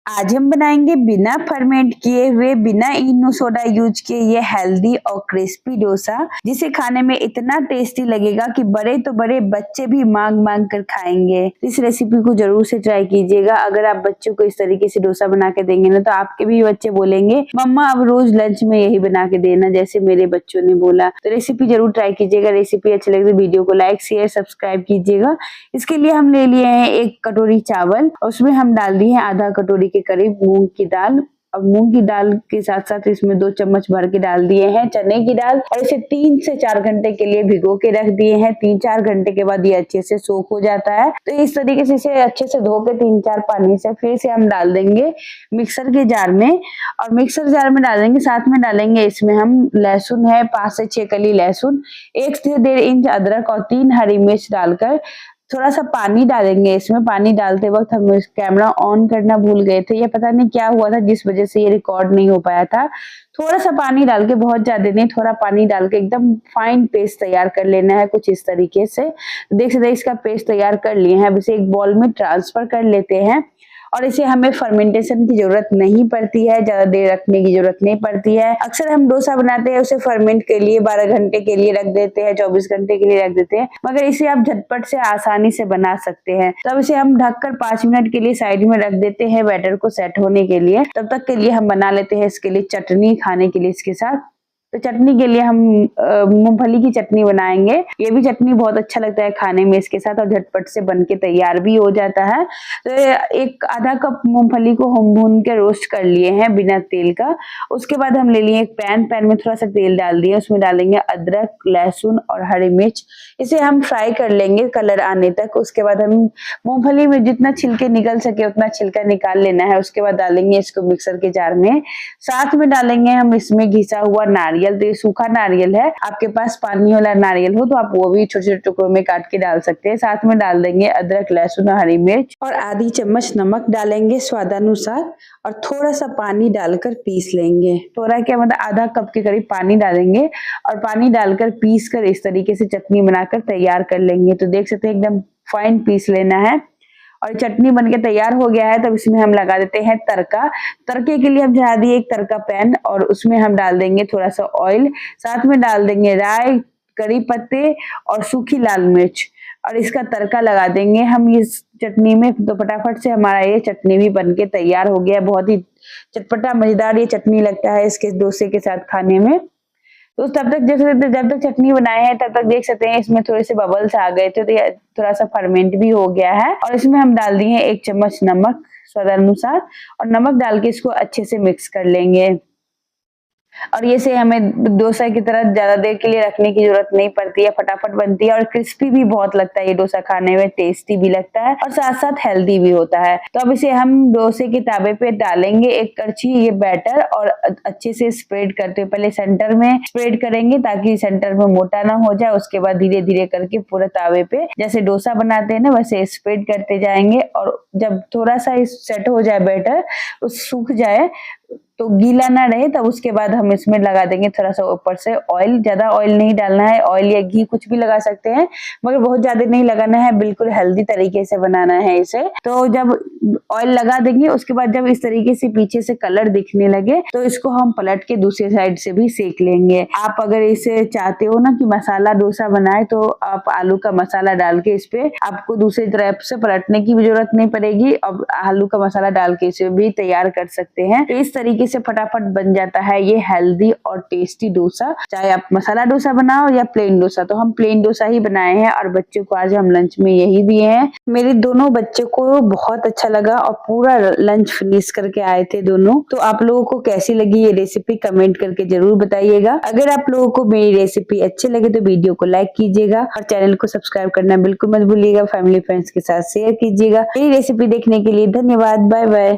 आज हम बनाएंगे बिना फर्मेंट किए हुए, बिना इनो सोडा यूज किए ये हेल्दी और क्रिस्पी डोसा, जिसे खाने में इतना टेस्टी लगेगा कि बड़े तो बड़े बच्चे भी मांग मांग कर खाएंगे। इस रेसिपी को जरूर से ट्राई कीजिएगा। अगर आप बच्चों को इस तरीके से डोसा बना के देंगे ना तो आपके भी बच्चे बोलेंगे मम्मा अब रोज लंच में यही बना के देना, जैसे मेरे बच्चों ने बोला। तो रेसिपी जरूर ट्राई कीजिएगा। रेसिपी अच्छी लगे तो वीडियो को लाइक शेयर सब्सक्राइब कीजिएगा। इसके लिए हम ले लिए हैं 1 कटोरी चावल और उसमें हम डाल दिए हैं आधा कटोरी के करीब मूंग की दाल। अब मूंग की दाल के साथ साथ इसमें 2 चम्मच भर के डाल दिए हैं चने की दाल और इसे 3 से 4 घंटे के लिए भिगो के रख दिए हैं। 3-4 घंटे के बाद ये अच्छे से सोख हो जाता है। तो इस तरीके से इसे अच्छे से धो के 3-4 पानी से फिर से हम डाल देंगे मिक्सर के जार में और मिक्सर जार में डालेंगे। साथ में डालेंगे इसमें हम लहसुन है 5 से 6 कली लहसुन, 1 से 1.5 इंच अदरक और 3 हरी मिर्च डालकर थोड़ा सा पानी डालेंगे। इसमें पानी डालते वक्त हम कैमरा ऑन करना भूल गए थे, ये पता नहीं क्या हुआ था जिस वजह से ये रिकॉर्ड नहीं हो पाया था। थोड़ा सा पानी डाल के, बहुत ज्यादा नहीं, थोड़ा पानी डाल के एकदम फाइन पेस्ट तैयार कर लेना है कुछ इस तरीके से। देख सकते हैं इसका पेस्ट तैयार कर लिए हैं। अब इसे एक बॉल में ट्रांसफर कर लेते हैं और इसे हमें फर्मेंटेशन की जरूरत नहीं पड़ती है, ज्यादा देर रखने की जरूरत नहीं पड़ती है। अक्सर हम डोसा बनाते हैं उसे फर्मेंट के लिए 12 घंटे के लिए रख देते हैं, 24 घंटे के लिए रख देते हैं, मगर इसे आप झटपट से आसानी से बना सकते हैं। तो अब इसे हम ढककर 5 मिनट के लिए साइड में रख देते हैं बैटर को सेट होने के लिए। तब तक के लिए हम बना लेते हैं इसके लिए चटनी खाने के लिए इसके साथ। तो चटनी के लिए हम मूंगफली की चटनी बनाएंगे। ये भी चटनी बहुत अच्छा लगता है खाने में इसके साथ और झटपट से बनके तैयार भी हो जाता है। तो एक आधा कप मूंगफली को हम भून के रोस्ट कर लिए हैं बिना तेल का। उसके बाद हम ले लिए एक पैन में थोड़ा सा तेल डाल दिए, उसमें डालेंगे अदरक लहसुन और हरी मिर्च। इसे हम फ्राई कर लेंगे कलर आने तक। उसके बाद हम मूंगफली में जितना छिलके निकल सके उतना छिलका निकाल लेना है। उसके बाद डालेंगे इसको मिक्सर के जार में। साथ में डालेंगे हम इसमें घिसा हुआ नारियल। तो ये सूखा नारियल है, आपके पास पानी वाला नारियल हो तो आप वो भी छोटे छोटे टुकड़ों में काट के डाल सकते हैं। साथ में डाल देंगे अदरक लहसुन और हरी मिर्च और आधी चम्मच नमक डालेंगे स्वादानुसार और थोड़ा सा पानी डालकर पीस लेंगे। थोड़ा क्या मतलब आधा कप के करीब पानी डालेंगे और पानी डालकर पीस कर इस तरीके से चटनी बनाकर तैयार कर लेंगे। तो देख सकते हैं एकदम फाइन पीस लेना है और चटनी बनके तैयार हो गया है। तब इसमें हम लगा देते हैं तड़का। तड़के के लिए हम चढ़ा दिए एक तड़का पैन और उसमें हम डाल देंगे थोड़ा सा ऑयल। साथ में डाल देंगे राई, करी पत्ते और सूखी लाल मिर्च और इसका तड़का लगा देंगे हम इस चटनी में। तो फटाफट से हमारा ये चटनी भी बनके तैयार हो गया। बहुत ही चटपटा मजेदार ये चटनी लगता है इसके डोसे के साथ खाने में। तो तब तक जब तक चटनी बनाए हैं तब तक देख सकते हैं इसमें थोड़े से बबल्स आ गए थे, तो ये थोड़ा सा फर्मेंट भी हो गया है। और इसमें हम डाल दिए 1 चम्मच नमक स्वादानुसार और नमक डाल के इसको अच्छे से मिक्स कर लेंगे। और ये से हमें डोसा की तरह ज्यादा देर के लिए रखने की जरूरत नहीं पड़ती है, फटाफट बनती है और क्रिस्पी भी बहुत लगता है। ये डोसा खाने में टेस्टी भी लगता है और साथ साथ हेल्दी भी होता है। तो अब इसे हम डोसे के तावे पे डालेंगे एक करछी ये बैटर और अच्छे से स्प्रेड करते हुए पहले सेंटर में स्प्रेड करेंगे ताकि सेंटर में मोटा ना हो जाए। उसके बाद धीरे धीरे करके पूरे तावे पे जैसे डोसा बनाते हैं ना वैसे स्प्रेड करते जाएंगे और जब थोड़ा सा सेट हो जाए बैटर, उस सूख जाए तो गीला ना रहे, तब उसके बाद हम इसमें लगा देंगे थोड़ा सा ऊपर से ऑयल। ज्यादा ऑयल नहीं डालना है, ऑयल या घी कुछ भी लगा सकते हैं मगर बहुत ज्यादा नहीं लगाना है, बिल्कुल हेल्दी तरीके से बनाना है इसे। तो जब ऑयल लगा देंगे उसके बाद जब इस तरीके से पीछे से कलर दिखने लगे तो इसको हम पलट के दूसरी साइड से भी सेक लेंगे। आप अगर इसे चाहते हो ना कि मसाला डोसा बनाए तो आप आलू का मसाला डाल के इस पे आपको दूसरी तरफ से पलटने की भी जरूरत नहीं पड़ेगी। अब आलू का मसाला डाल के इसे भी तैयार कर सकते हैं। तो इस तरीके से फटाफट बन जाता है ये हेल्दी और टेस्टी डोसा, चाहे आप मसाला डोसा बनाओ या प्लेन डोसा। तो हम प्लेन डोसा ही बनाए हैं और बच्चों को आज हम लंच में यही दिए हैं। मेरे दोनों बच्चों को बहुत अच्छा लगा और पूरा लंच फिनिश करके आए थे दोनों। तो आप लोगों को कैसी लगी ये रेसिपी कमेंट करके जरूर बताइएगा। अगर आप लोगों को मेरी रेसिपी अच्छी लगे तो वीडियो को लाइक कीजिएगा और चैनल को सब्सक्राइब करना बिल्कुल मत भूलिएगा। फैमिली फ्रेंड्स के साथ शेयर कीजिएगा। मेरी रेसिपी देखने के लिए धन्यवाद। Bye bye.